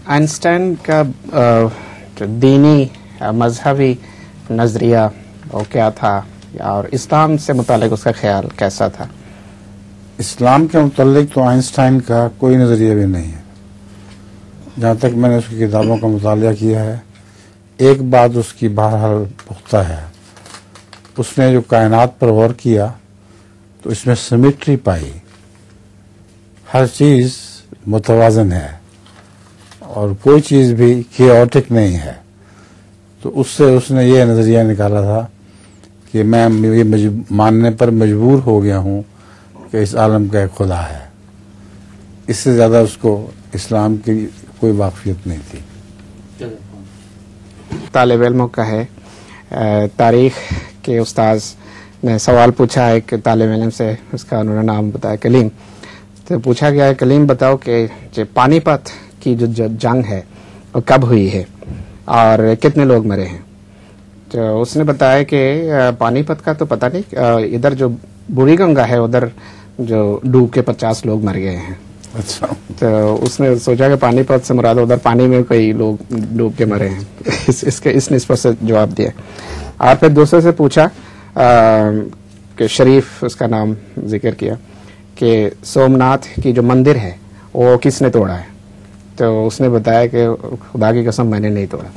Einstein का जो दीनी मजहबी नजरिया वो क्या था, और इस्लाम से मुतालिक उसका ख्याल कैसा था? इस्लाम के मुतालिक तो आइंस्टाइन का कोई नज़रिया भी नहीं है। जहाँ तक मैंने उसकी किताबों का मुतालिया किया है, एक बात उसकी बहरहाल पुख्ता है, उसने जो कायनात पर गौर किया तो इसमें सिमेट्री पाई, हर चीज़ मुतवाज़न है और कोई चीज़ भी केओटिक नहीं है। तो उससे उसने ये नज़रिया निकाला था कि मैं ये मानने पर मजबूर हो गया हूँ कि इस आलम का एक खुदा है। इससे ज़्यादा उसको इस्लाम की कोई वाक़फियत नहीं थी। तालिब इल्मों का है, तारीख़ के उस्ताद ने सवाल पूछा है कि तालिब इल्म से, उसका उन्होंने नाम बताया कलीम। तो पूछा गया है, कलीम बताओ कि जो पानीपत की जो जंग है वो कब हुई है और कितने लोग मरे हैं? तो उसने बताया कि पानीपत का तो पता नहीं, इधर जो बुरी गंगा है उधर जो डूब के 50 लोग मर गए हैं। अच्छा। तो उसने सोचा कि पानीपत से मुराद उधर पानी में कई लोग डूब के मरे हैं। इस निस्बत से जवाब दिया। और फिर दूसरे से पूछा कि शरीफ, उसका नाम जिक्र किया कि सोमनाथ की जो मंदिर है वो किसने तोड़ा है? तो उसने बताया कि खुदा की कसम मैंने नहीं तोड़ा।